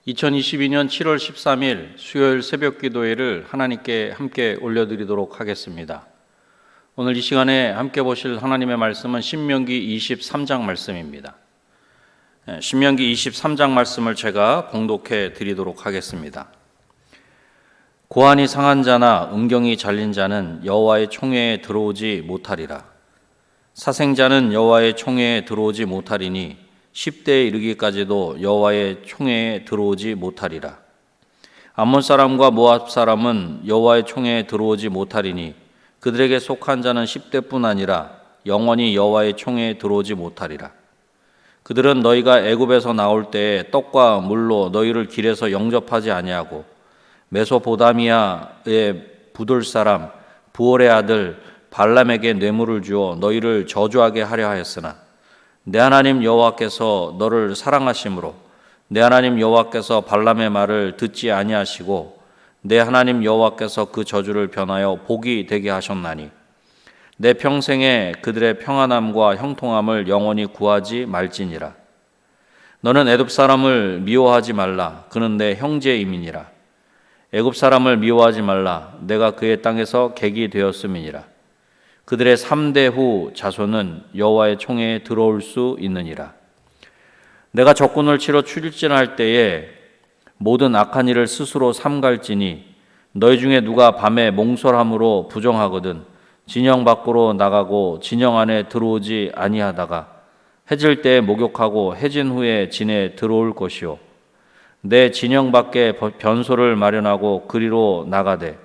2022년 7월 13일 수요일 새벽 기도회를 하나님께 함께 올려드리도록 하겠습니다. 오늘 이 시간에 함께 보실 하나님의 말씀은 신명기 23장 말씀입니다. 신명기 23장 말씀을 제가 봉독해 드리도록 하겠습니다. 고환이 상한 자나 음경이 잘린 자는 여호와의 총회에 들어오지 못하리라. 사생자는 여호와의 총회에 들어오지 못하리니 10대에 이르기까지도 여호와의 총회에 들어오지 못하리라. 암몬 사람과 모압 사람은 여호와의 총회에 들어오지 못하리니 그들에게 속한 자는 10대뿐 아니라 영원히 여호와의 총회에 들어오지 못하리라. 그들은 너희가 애굽에서 나올 때에 떡과 물로 너희를 길에서 영접하지 아니하고 메소포다미아의 부돌 사람 부올의 아들 발람에게 뇌물을 주어 너희를 저주하게 하려 하였으나 내 하나님 여호와께서 너를 사랑하심으로 내 하나님 여호와께서 발람의 말을 듣지 아니하시고 내 하나님 여호와께서 그 저주를 변하여 복이 되게 하셨나니 내 평생에 그들의 평안함과 형통함을 영원히 구하지 말지니라. 너는 애굽 사람을 미워하지 말라. 그는 내 형제임이니라. 애굽 사람을 미워하지 말라. 내가 그의 땅에서 객이 되었음이니라. 그들의 3대 후 자손은 여호와의 총회에 들어올 수 있느니라. 내가 적군을 치러 출진할 때에 모든 악한 일을 스스로 삼갈지니 너희 중에 누가 밤에 몽설함으로 부정하거든 진영 밖으로 나가고 진영 안에 들어오지 아니하다가 해질 때에 목욕하고 해진 후에 진에 들어올 것이요 내 진영 밖에 변소를 마련하고 그리로 나가되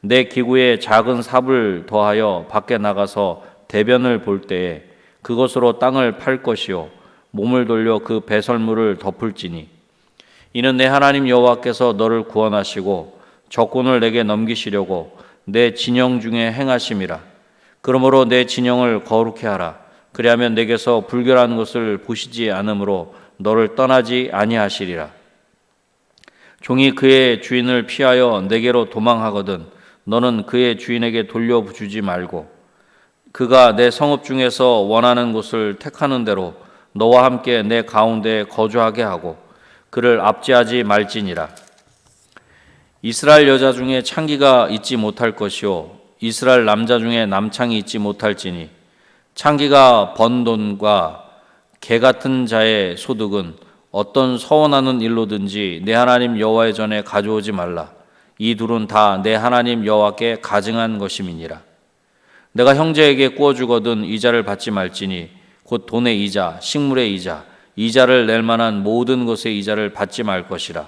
내 기구에 작은 삽을 더하여 밖에 나가서 대변을 볼 때에 그것으로 땅을 팔 것이요 몸을 돌려 그 배설물을 덮을지니 이는 내 하나님 여호와께서 너를 구원하시고 적군을 내게 넘기시려고 내 진영 중에 행하심이라. 그러므로 내 진영을 거룩히 하라. 그리하면 내게서 불결한 것을 보시지 않으므로 너를 떠나지 아니하시리라. 종이 그의 주인을 피하여 내게로 도망하거든 너는 그의 주인에게 돌려주지 말고 그가 내 성읍 중에서 원하는 곳을 택하는 대로 너와 함께 내 가운데 거주하게 하고 그를 압제하지 말지니라. 이스라엘 여자 중에 창기가 있지 못할 것이요 이스라엘 남자 중에 남창이 있지 못할지니 창기가 번 돈과 개 같은 자의 소득은 어떤 서원하는 일로든지 내 하나님 여호와의 전에 가져오지 말라. 이 둘은 다 내 하나님 여호와께 가증한 것임이니라. 내가 형제에게 구워주거든 이자를 받지 말지니 곧 돈의 이자, 식물의 이자, 이자를 낼 만한 모든 것의 이자를 받지 말 것이라.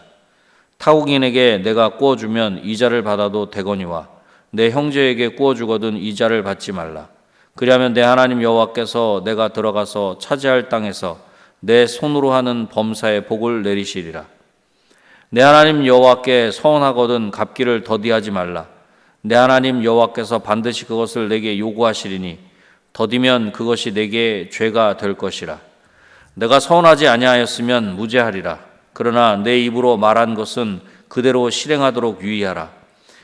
타국인에게 내가 구워주면 이자를 받아도 되거니와 내 형제에게 구워주거든 이자를 받지 말라. 그리하면 내 하나님 여호와께서 내가 들어가서 차지할 땅에서 내 손으로 하는 범사에 복을 내리시리라. 내 하나님 여호와께 서원하거든 갚기를 더디하지 말라. 내 하나님 여호와께서 반드시 그것을 내게 요구하시리니 더디면 그것이 내게 죄가 될 것이라. 내가 서원하지 아니하였으면 무죄하리라. 그러나 내 입으로 말한 것은 그대로 실행하도록 유의하라.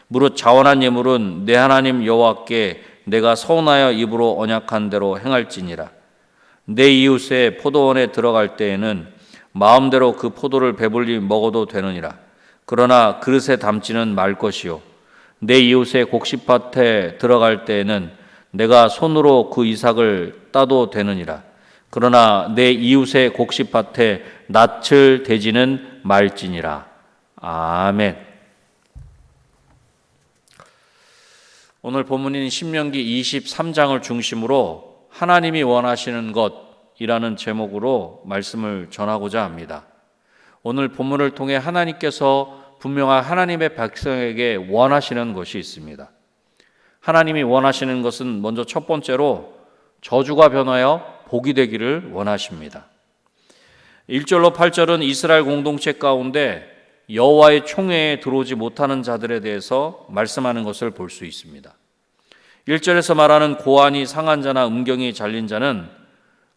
무릇 자원한 예물은 내 하나님 여호와께 내가 서원하여 입으로 언약한 대로 행할지니라. 내 이웃의 포도원에 들어갈 때에는 마음대로 그 포도를 배불리 먹어도 되느니라. 그러나 그릇에 담지는 말 것이요 내 이웃의 곡식밭에 들어갈 때에는 내가 손으로 그 이삭을 따도 되느니라. 그러나 내 이웃의 곡식밭에 낯을 대지는 말지니라. 아멘. 오늘 본문인 신명기 23장을 중심으로 하나님이 원하시는 것이라는 제목으로 말씀을 전하고자 합니다. 오늘 본문을 통해 하나님께서 분명한 하나님의 백성에게 원하시는 것이 있습니다. 하나님이 원하시는 것은 먼저 첫 번째로 저주가 변하여 복이 되기를 원하십니다. 1절로 8절은 이스라엘 공동체 가운데 여호와의 총회에 들어오지 못하는 자들에 대해서 말씀하는 것을 볼 수 있습니다. 1절에서 말하는 고환이 상한 자나 음경이 잘린 자는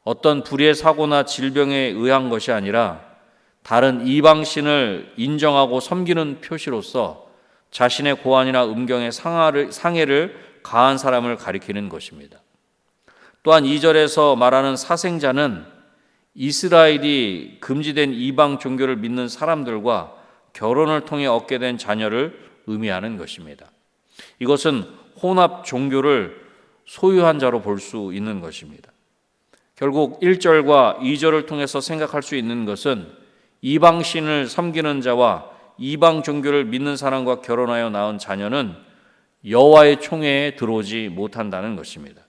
어떤 불의의 사고나 질병에 의한 것이 아니라 다른 이방신을 인정하고 섬기는 표시로서 자신의 고환이나 음경의 상해를 가한 사람을 가리키는 것입니다. 또한 2절에서 말하는 사생자는 이스라엘이 금지된 이방 종교를 믿는 사람들과 결혼을 통해 얻게 된 자녀를 의미하는 것입니다. 이것은 혼합 종교를 소유한 자로 볼 수 있는 것입니다. 결국 1절과 2절을 통해서 생각할 수 있는 것은 이방신을 섬기는 자와 이방 종교를 믿는 사람과 결혼하여 낳은 자녀는 여호와의 총회에 들어오지 못한다는 것입니다.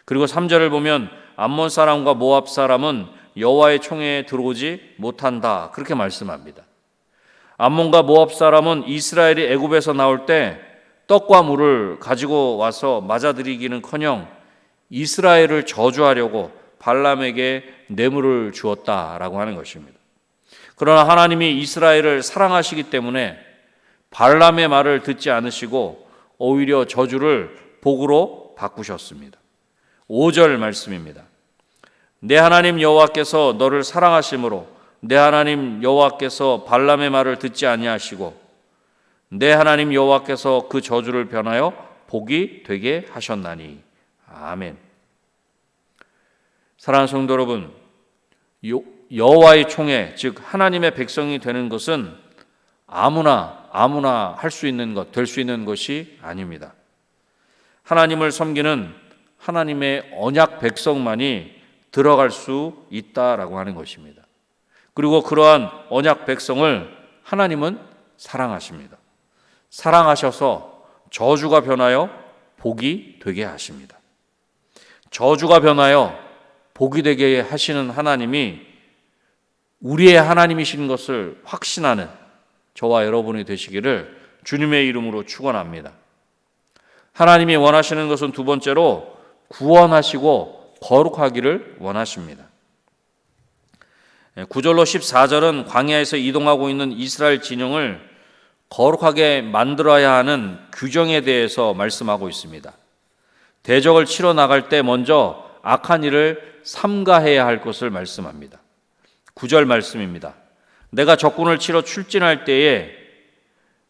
그리고 3절을 보면 암몬 사람과 모압 사람은 여호와의 총회에 들어오지 못한다, 그렇게 말씀합니다. 암몬과 모압 사람은 이스라엘이 애굽에서 나올 때 떡과 물을 가지고 와서 맞아들이기는커녕 이스라엘을 저주하려고 발람에게 뇌물을 주었다라고 하는 것입니다. 그러나 하나님이 이스라엘을 사랑하시기 때문에 발람의 말을 듣지 않으시고 오히려 저주를 복으로 바꾸셨습니다. 5절 말씀입니다. 내 하나님 여호와께서 너를 사랑하심으로 내 하나님 여호와께서 발람의 말을 듣지 아니하시고 내 하나님 여호와께서 그 저주를 변하여 복이 되게 하셨나니. 아멘. 사랑하는 성도 여러분, 여호와의 총회, 즉 하나님의 백성이 되는 것은 아무나 할 수 있는 것, 될 수 있는 것이 아닙니다. 하나님을 섬기는 하나님의 언약 백성만이 들어갈 수 있다라고 하는 것입니다. 그리고 그러한 언약 백성을 하나님은 사랑하십니다. 사랑하셔서 저주가 변하여 복이 되게 하십니다. 저주가 변하여 복이 되게 하시는 하나님이 우리의 하나님이신 것을 확신하는 저와 여러분이 되시기를 주님의 이름으로 축원합니다. 하나님이 원하시는 것은 두 번째로 구원하시고 거룩하기를 원하십니다. 9절로 14절은 광야에서 이동하고 있는 이스라엘 진영을 거룩하게 만들어야 하는 규정에 대해서 말씀하고 있습니다. 대적을 치러 나갈 때 먼저 악한 일을 삼가해야 할 것을 말씀합니다. 9절 말씀입니다. 내가 적군을 치러 출진할 때에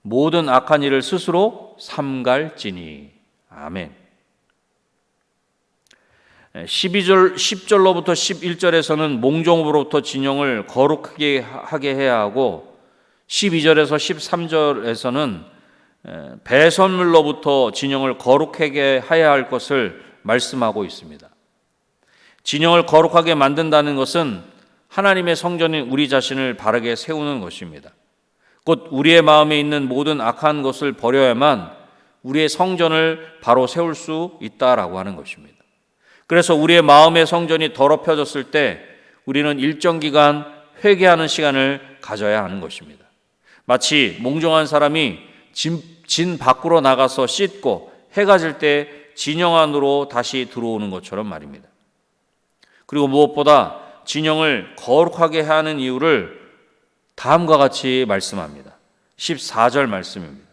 모든 악한 일을 스스로 삼갈지니. 아멘. 10절로부터 11절에서는 몽종으로부터 진영을 거룩하게 하게 해야 하고 12절에서 13절에서는 배선물로부터 진영을 거룩하게 해야 할 것을 말씀하고 있습니다. 진영을 거룩하게 만든다는 것은 하나님의 성전인 우리 자신을 바르게 세우는 것입니다. 곧 우리의 마음에 있는 모든 악한 것을 버려야만 우리의 성전을 바로 세울 수 있다라고 하는 것입니다. 그래서 우리의 마음의 성전이 더럽혀졌을 때 우리는 일정 기간 회개하는 시간을 가져야 하는 것입니다. 마치 몽종한 사람이 진 밖으로 나가서 씻고 해가 질 때 진영 안으로 다시 들어오는 것처럼 말입니다. 그리고 무엇보다 진영을 거룩하게 하는 이유를 다음과 같이 말씀합니다. 14절 말씀입니다.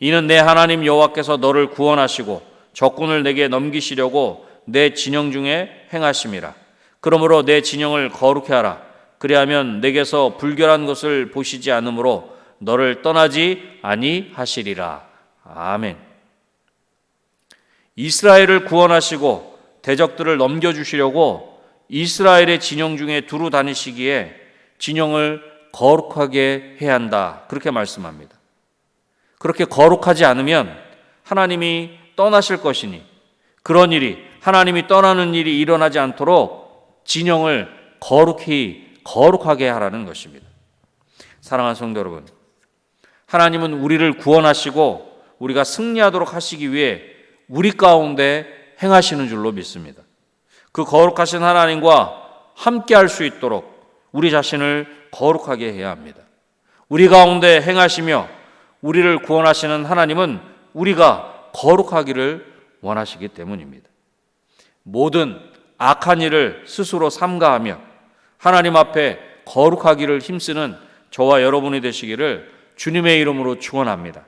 이는 내 하나님 여호와께서 너를 구원하시고 적군을 내게 넘기시려고 내 진영 중에 행하심이라. 그러므로 내 진영을 거룩히 하라. 그리하면 내게서 불결한 것을 보시지 않으므로 너를 떠나지 아니하시리라. 아멘. 이스라엘을 구원하시고 대적들을 넘겨주시려고 이스라엘의 진영 중에 두루 다니시기에 진영을 거룩하게 해야 한다, 그렇게 말씀합니다. 그렇게 거룩하지 않으면 하나님이 떠나실 것이니 그런 일이, 하나님이 떠나는 일이 일어나지 않도록 진영을 거룩하게 하라는 것입니다. 사랑하는 성도 여러분, 하나님은 우리를 구원하시고 우리가 승리하도록 하시기 위해 우리 가운데 행하시는 줄로 믿습니다. 그 거룩하신 하나님과 함께 할 수 있도록 우리 자신을 거룩하게 해야 합니다. 우리 가운데 행하시며 우리를 구원하시는 하나님은 우리가 거룩하기를 원하시기 때문입니다. 모든 악한 일을 스스로 삼가하며 하나님 앞에 거룩하기를 힘쓰는 저와 여러분이 되시기를 주님의 이름으로 축원합니다.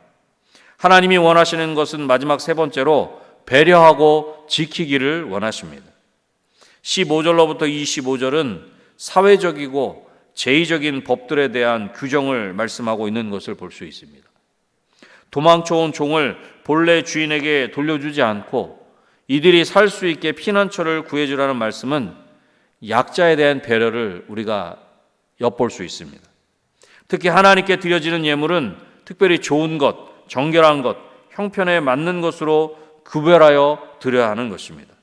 하나님이 원하시는 것은 마지막 세 번째로 배려하고 지키기를 원하십니다. 15절로부터 25절은 사회적이고 제의적인 법들에 대한 규정을 말씀하고 있는 것을 볼 수 있습니다. 도망쳐온 종을 본래 주인에게 돌려주지 않고 이들이 살 수 있게 피난처를 구해주라는 말씀은 약자에 대한 배려를 우리가 엿볼 수 있습니다. 특히 하나님께 드려지는 예물은 특별히 좋은 것, 정결한 것, 형편에 맞는 것으로 구별하여 드려야 하는 것입니다.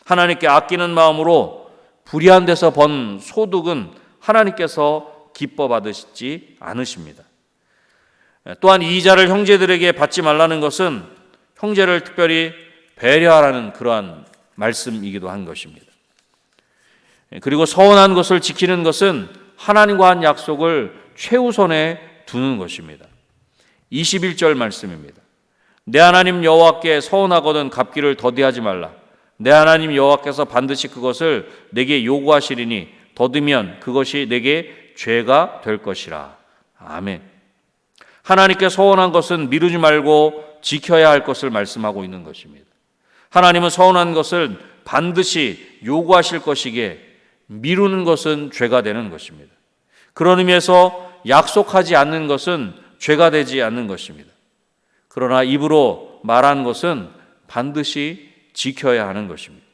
하나님께 아끼는 마음으로 불의한 데서 번 소득은 하나님께서 기뻐 받으시지 않으십니다. 또한 이자를 형제들에게 받지 말라는 것은 형제를 특별히 배려하라는 그러한 말씀이기도 한 것입니다. 그리고 서운한 것을 지키는 것은 하나님과 한 약속을 최우선에 두는 것입니다. 21절 말씀입니다. 내 하나님 여호와께 서운하거든 갚기를 더디하지 말라. 내 하나님 여호와께서 반드시 그것을 내게 요구하시리니 더디면 그것이 내게 죄가 될 것이라. 아멘. 하나님께 서운한 것은 미루지 말고 지켜야 할 것을 말씀하고 있는 것입니다. 하나님은 서운한 것을 반드시 요구하실 것이기에 미루는 것은 죄가 되는 것입니다. 그런 의미에서 약속하지 않는 것은 죄가 되지 않는 것입니다. 그러나 입으로 말한 것은 반드시 지켜야 하는 것입니다.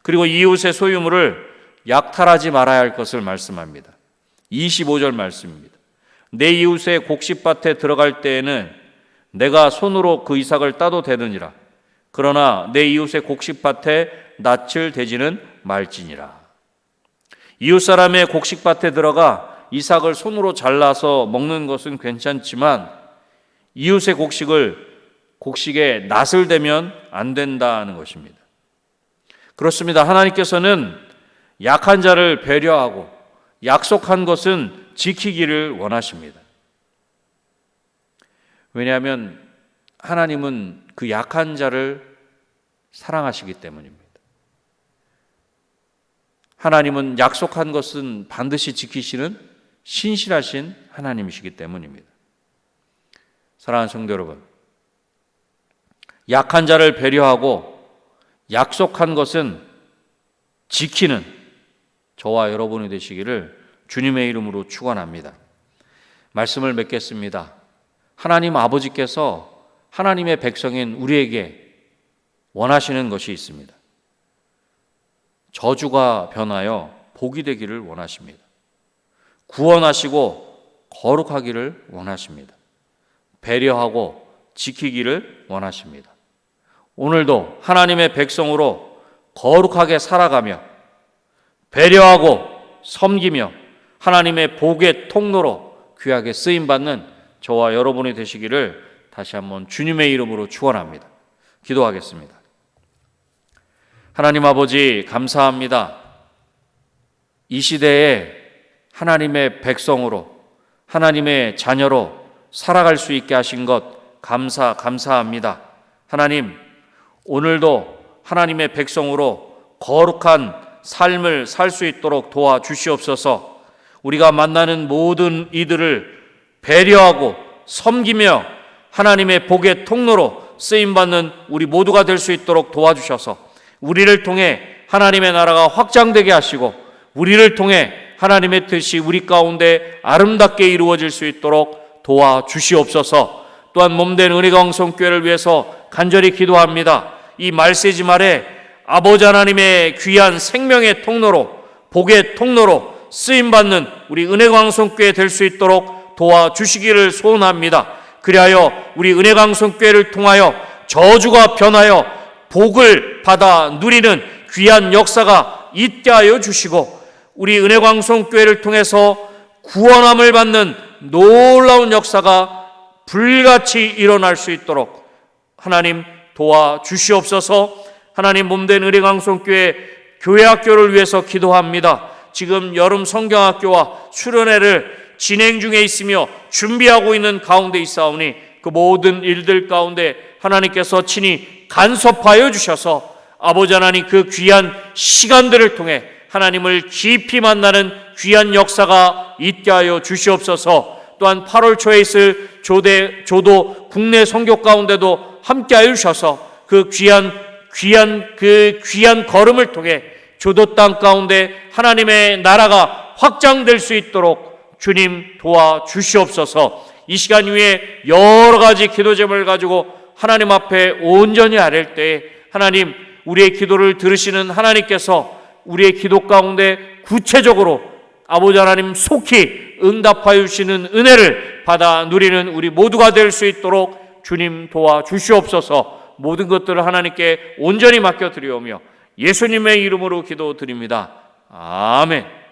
그리고 이웃의 소유물을 약탈하지 말아야 할 것을 말씀합니다. 25절 말씀입니다. 내 이웃의 곡식밭에 들어갈 때에는 내가 손으로 그 이삭을 따도 되느니라. 그러나 내 이웃의 곡식밭에 낯을 대지는 말지니라. 이웃 사람의 곡식밭에 들어가 이삭을 손으로 잘라서 먹는 것은 괜찮지만 이웃의 곡식에 낯을 대면 안 된다는 것입니다. 그렇습니다. 하나님께서는 약한 자를 배려하고 약속한 것은 지키기를 원하십니다. 왜냐하면 하나님은 그 약한 자를 사랑하시기 때문입니다. 하나님은 약속한 것은 반드시 지키시는 신실하신 하나님이시기 때문입니다. 사랑하는 성도 여러분, 약한 자를 배려하고 약속한 것은 지키는 저와 여러분이 되시기를 주님의 이름으로 축원합니다. 말씀을 맺겠습니다. 하나님 아버지께서 하나님의 백성인 우리에게 원하시는 것이 있습니다. 저주가 변하여 복이 되기를 원하십니다. 구원하시고 거룩하기를 원하십니다. 배려하고 지키기를 원하십니다. 오늘도 하나님의 백성으로 거룩하게 살아가며 배려하고 섬기며 하나님의 복의 통로로 귀하게 쓰임받는 저와 여러분이 되시기를 다시 한번 주님의 이름으로 축원합니다. 기도하겠습니다. 하나님 아버지 감사합니다. 이 시대에 하나님의 백성으로 하나님의 자녀로 살아갈 수 있게 하신 것 감사합니다. 하나님, 오늘도 하나님의 백성으로 거룩한 삶을 살 수 있도록 도와주시옵소서. 우리가 만나는 모든 이들을 배려하고 섬기며 하나님의 복의 통로로 쓰임받는 우리 모두가 될 수 있도록 도와주셔서 우리를 통해 하나님의 나라가 확장되게 하시고 우리를 통해 하나님의 뜻이 우리 가운데 아름답게 이루어질 수 있도록 도와주시옵소서. 또한 몸된 은혜강성교회를 위해서 간절히 기도합니다. 이 말세지 말에 아버지 하나님의 귀한 생명의 통로로 복의 통로로 쓰임받는 우리 은혜강성교회 될 수 있도록 도와주시기를 소원합니다. 그리하여 우리 은혜강성교회를 통하여 저주가 변하여 복을 받아 누리는 귀한 역사가 있게 하여 주시고 우리 은혜광성교회를 통해서 구원함을 받는 놀라운 역사가 불같이 일어날 수 있도록 하나님 도와주시옵소서. 하나님 몸된 은혜광성교회 교회학교를 위해서 기도합니다. 지금 여름 성경학교와 수련회를 진행 중에 있으며 준비하고 있는 가운데 있사오니 그 모든 일들 가운데 하나님께서 친히 간섭하여 주셔서 아버지 하나님 그 귀한 시간들을 통해 하나님을 깊이 만나는 귀한 역사가 있게 하여 주시옵소서. 또한 8월 초에 있을 조도 국내 선교 가운데도 함께 하여 주셔서 그 귀한 걸음을 통해 조도 땅 가운데 하나님의 나라가 확장될 수 있도록 주님 도와주시옵소서. 이 시간 위에 여러 가지 기도 제목을 가지고 하나님 앞에 온전히 아랠 때에 하나님 우리의 기도를 들으시는 하나님께서 우리의 기도 가운데 구체적으로 아버지 하나님 속히 응답하여 주시는 은혜를 받아 누리는 우리 모두가 될 수 있도록 주님 도와주시옵소서. 모든 것들을 하나님께 온전히 맡겨드리오며 예수님의 이름으로 기도드립니다. 아멘.